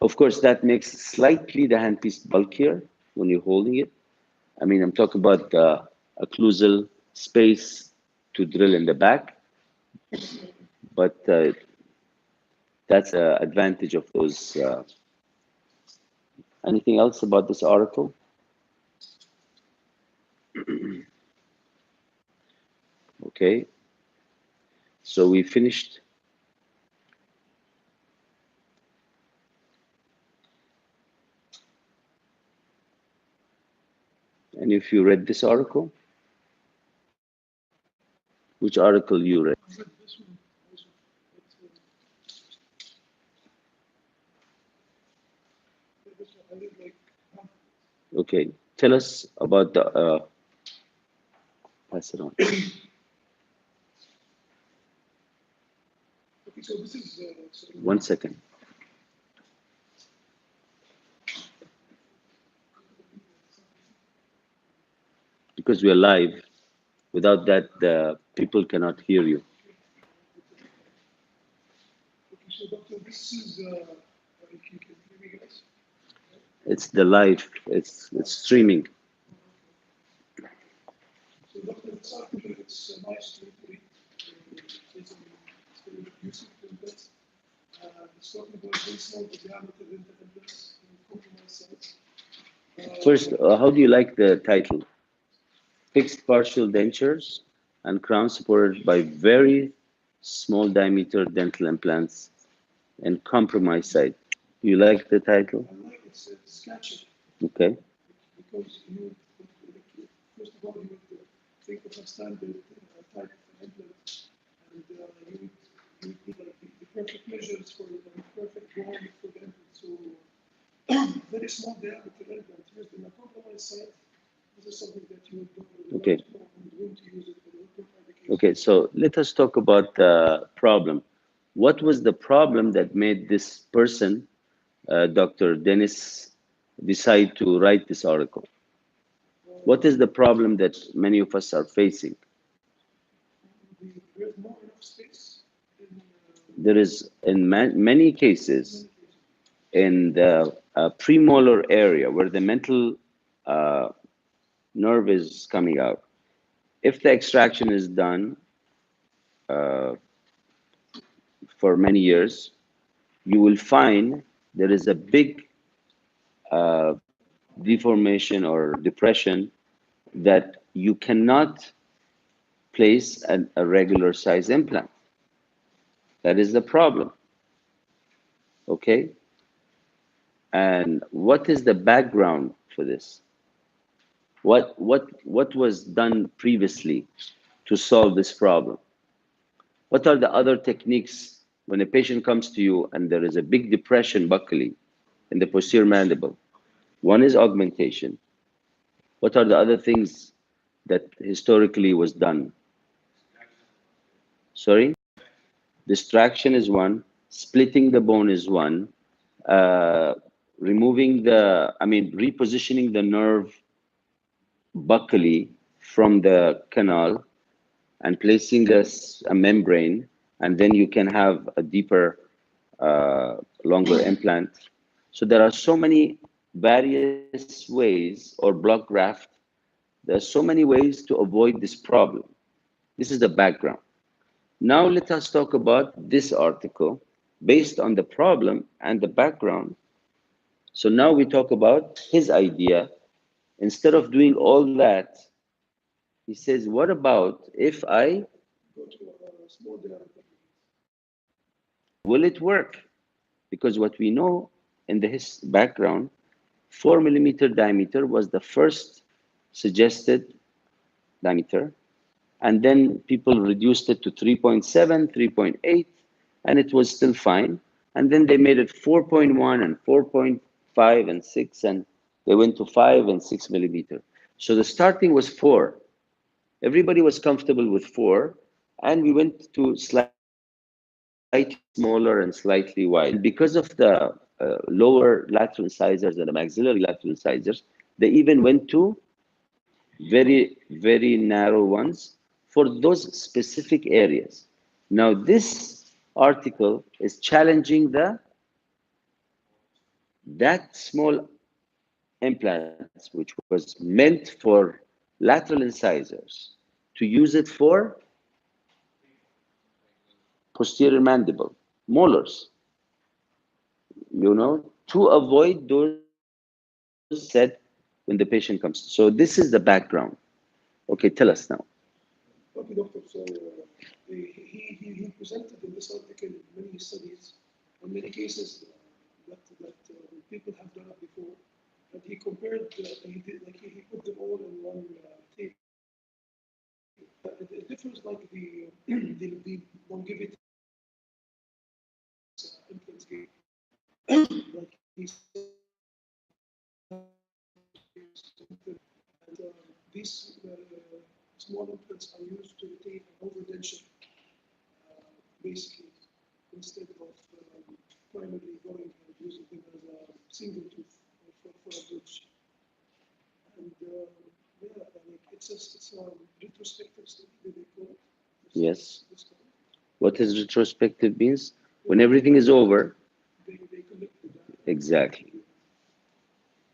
Of course, that makes slightly the handpiece bulkier when you're holding it. I mean, I'm talking about the occlusal space to drill in the back, but that's the advantage of those. Anything else about this article? Okay, so we finished. And if you read this article, which article you read? Okay, tell us about the, pass it on. Okay, so this is, 1 second. Because we are live, without that, the people cannot hear you. okay, so doctor, this is, if you can hear me, guys. It's the live, it's streaming. So doctor, this article, it's nice to read. It's very useful to invest. It's talking about very small diameter implants in compromised sites. First, how do you like the title? Fixed partial dentures and crown supported by very small diameter dental implants and compromised site. Do you like the title? I like it's catchy Okay. because you, first of all, you would think of a standard type of implant, and you would be like the perfect measures for the perfect form for the implant. So very small diameter implant used in a compromised site. This is something that you would do. Okay. Want to use it for the Okay, so let us talk about the problem. What was the problem that made this person Dr. Dennis decide to write this article? What is the problem that many of us are facing? There's not enough space in There is, in many cases, in the premolar area where the mental nerve is coming out, if the extraction is done uh, for many years, you will find there is a big uh, deformation or depression that you cannot place a regular size implant. That is the problem. Okay? And what is the background for this? What was done previously to solve this problem? What are the other techniques when a patient comes to you and there is a big depression buccally in the posterior mandible? One is augmentation. What are the other things that historically was done? Sorry? Distraction is one. Splitting the bone is one. Uh, repositioning the nerve buccally from the canal and placing a membrane, and then you can have a deeper, longer implant. So there are so many various ways, or block graft. There are so many ways to avoid this problem. This is the background. Now let us talk about this article based on the problem and the background. So now we talk about his idea. Instead of doing all that, he says, what about if I, go to a small diameter. will it work? Because what we know in his background, 4 millimeter diameter was the first suggested diameter. And then people reduced it to 3.7, 3.8, and it was still fine. And then they made it 4.1 and 4.5 and 6, and they went to 5 and 6 millimeter. So the starting was 4. Everybody was comfortable with 4, and we went to slightly smaller and slightly wide. And because of the lower lateral incisors and the maxillary lateral incisors, they even went to very, very narrow ones for those specific areas. Now, this article is challenging that small implants, which was meant for lateral incisors, to use it for posterior mandible, molars, to avoid those said when the patient comes. So this is the background. Okay, tell us now. Okay, doctor. So he presented in this article many studies and many cases that people have done it before. And he compared, he did like he put them all in one table. It differs like the longevity implants gave. Like he said, and these small implants are used to retain an overdenture, basically, instead of primarily going and using them as a single tooth for a bridge. And yeah, like it's a retrospective study that they call it. Yes. What is retrospective means? When everything is over. They collect the data. Exactly.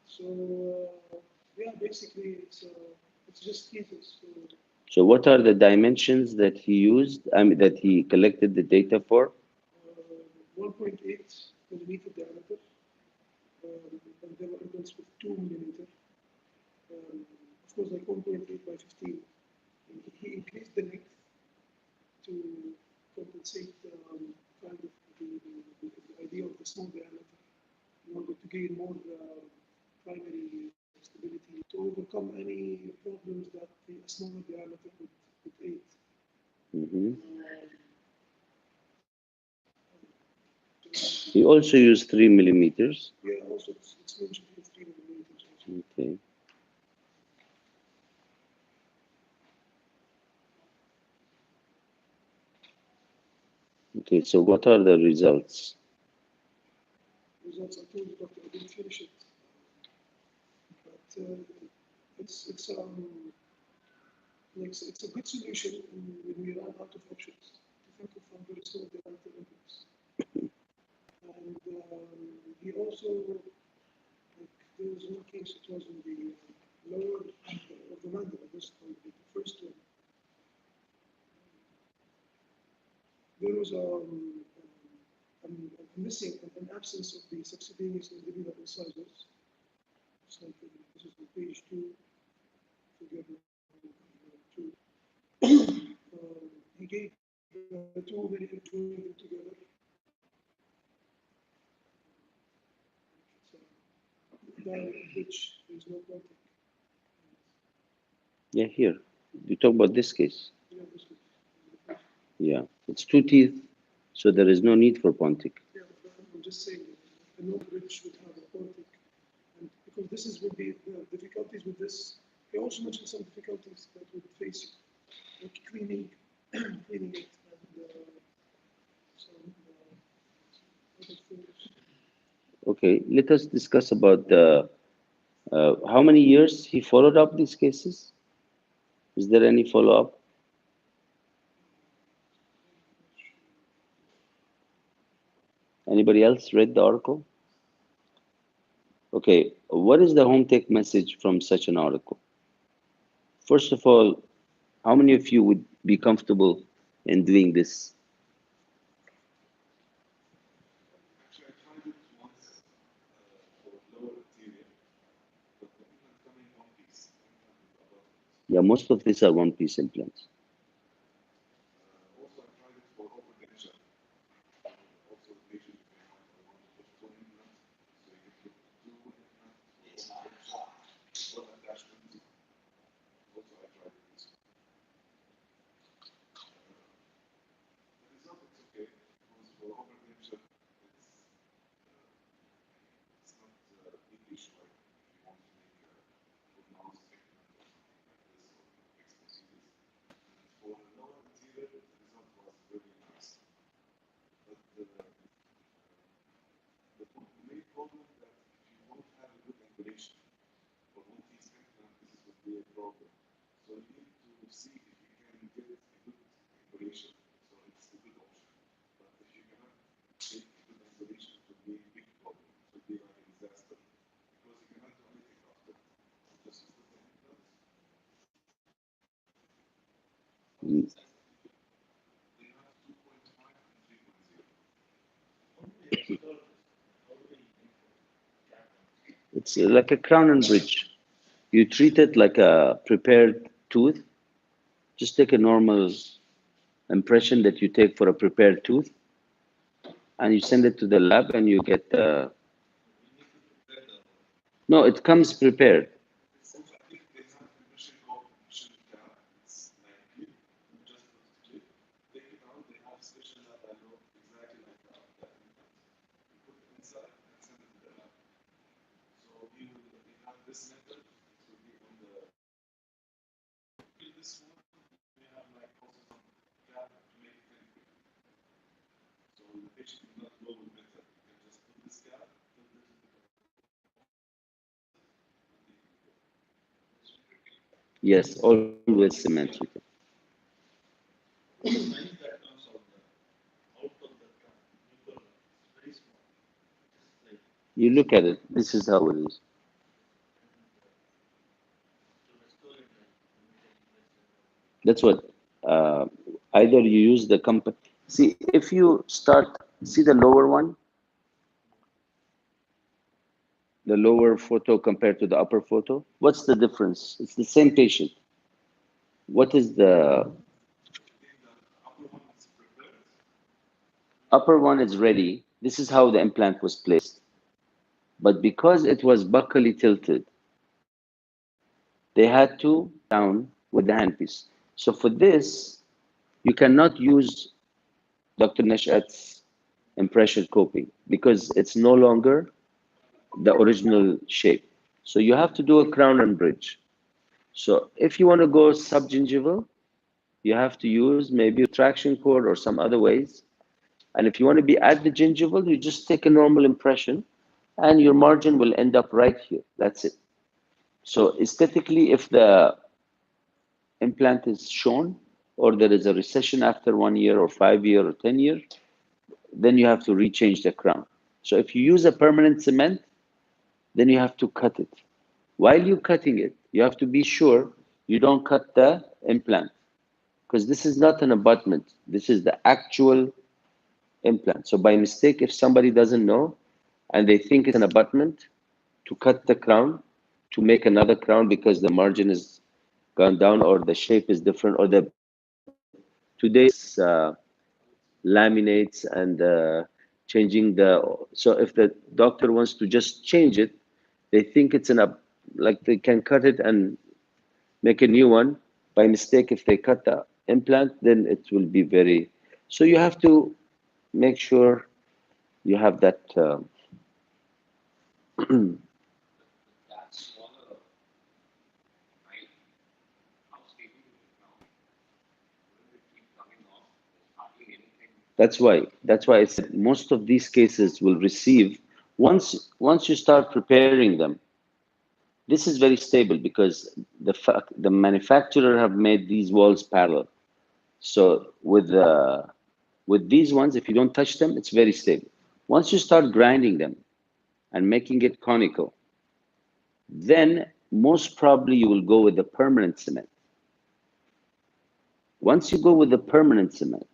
So yeah, basically it's just thesis. So what are the dimensions that he used? That he collected the data for? 1.8 millimeter diameter, and there were implants with 2 millimeter. Of course, like 1.8 by 15. He increased the length to compensate kind of the idea of the small diameter in order to gain more primary stability to overcome any problems that a smaller diameter would aid. Mm-hmm. He also used 3 millimeters. Yeah, also it's mentioned in 3 millimeters. Also. Okay. Okay, so what are the results? results. I told you, Doctor, I didn't finish it. But it's it's a good solution when we run out of options to think of fungal the alternatives. And he also, like, there was one case, it was in the lower of the mandibla, this one, the first one. There was a missing, an absence of the subcutaneous mandibular incisors. It's like, this is on page 2, figure 2. He gave 2 million, joining them together. Which is no contact. Yeah, here. You talk about this case. Yeah, this is, Yeah, it's 2 teeth, so there is no need for Pontic. yeah, I'm just saying that no bridge would have a Pontic. And because this is would be the difficulties with this. He also mentioned some difficulties that would face you, like cleaning, cleaning it, and some other things. Okay, let us discuss about the how many years he followed up these cases. Is there any follow-up? Anybody else read the article? Okay, what is the home take message from such an article? First of all, how many of you would be comfortable in doing this? Actually, I tried it once for lower anterior, but the implant coming one piece. Implant with abutments. Yeah, most of these are one-piece implants. Also, I tried it for overdenture. Also, the patient may have want to put 2 implants, so you can put 2 implants for overdenture, 1 attachment. Also, I tried it this way. The result is okay, because for overdenture, it's not a big issue like if you want to make a good nose treatment or something like this, or fix procedures. And for the lower anterior, the result was really nice. But the main problem that if you don't have a good angulation for one-piece implant, this would be a problem. So you need to see if you can get a good angulation, so it's a good option. But if you cannot get a good angulation, it would be a big problem. It would be like a disaster, because you cannot do anything after. Just put the implant. Mm. They have 2.5 and 3.0. It's like a crown and bridge. You treat it like a prepared tooth. Just take a normal impression that you take for a prepared tooth, and you send it to the lab, and you get the. No, it comes prepared. Also, I think they have impression called impression cap. It's like clip, you just put it clip, take it out. They have special lab that look exactly like that implant. You put it inside and send it to the lab. So you have this method. It will be on the. In this one, we have like also some cap to make it very quick. So the patient will not go with method. You can just put this cap, put a little bit of. Yes, always symmetrical. You look at it. This is how it is. That's what. Either you use the company. See, if you start, see the lower one, the lower photo compared to the upper photo. What's the difference? It's the same patient. What is the upper one is ready. This is how the implant was placed. But because it was buccally tilted, they had to down with the handpiece. So for this, you cannot use Dr. Neshat's impression coping because it's no longer the original shape. So you have to do a crown and bridge. So if you want to go subgingival, you have to use maybe a traction cord or some other ways. And if you want to be at the gingival, you just take a normal impression and your margin will end up right here. That's it. So aesthetically, if the implant is shown or there is a recession after 1 year or 5 year or 10 year, then you have to rechange the crown. So if you use a permanent cement, then you have to cut it. While you're cutting it, you have to be sure you don't cut the implant, because this is not an abutment. This is the actual implant. So by mistake, if somebody doesn't know and they think it's an abutment, to cut the crown, to make another crown because the margin is gone down or the shape is different, or the today's laminates and changing the, so if the doctor wants to just change it, they think it's an up, like they can cut it and make a new one. By mistake, if they cut the implant, then it will be very, so you have to make sure you have that that's why I said most of these cases will receive, once you start preparing them, this is very stable because the manufacturer have made these walls parallel. So with these ones, if you don't touch them, it's very stable. Once you start grinding them and making it conical, then most probably you will go with the permanent cement. Once you go with the permanent cement,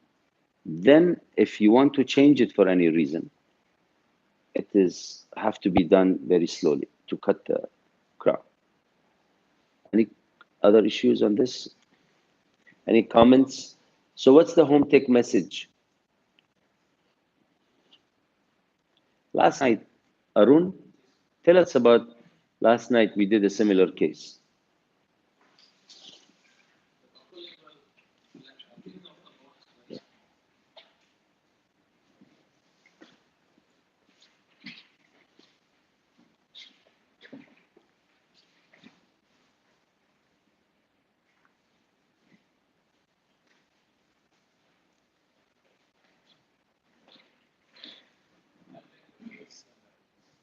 then if you want to change it for any reason, it is have to be done very slowly to cut the crown. Any other issues on this? Any comments? So what's the home tech message? Last night, Arun, tell us about last night we did a similar case.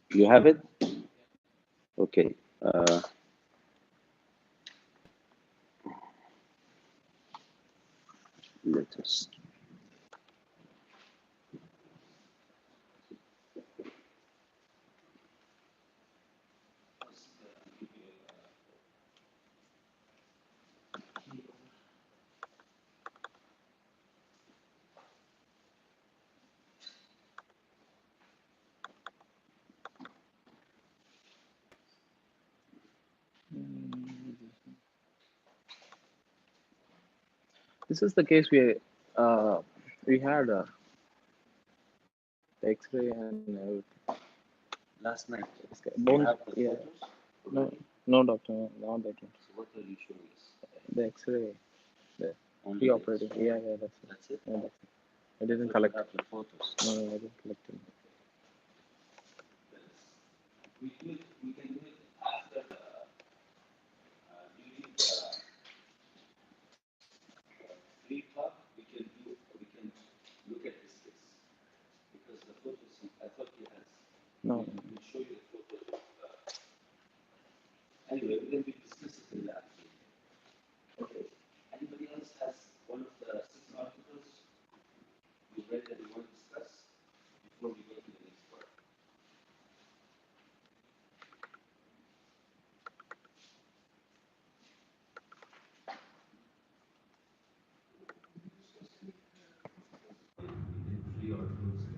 You have it? Okay. Let us. This is the case we had X-ray and Last night. bone. Yeah, no, no doctor, not that one. So what are you showing us? The X-ray, the Only pre-operative. this. Yeah, that's it. That's it? Yeah, that's it. I didn't You collect. have the photos. No, I didn't collect them. We can do it after during the 3 o'clock. We can look at this case because the photos. I thought he has. No, We'll show you the photos. Anyway, we're going to discuss it in the afternoon. Okay. Anybody else has one of the 6 articles you read that you want to discuss before we go to the next part? We did 3 articles.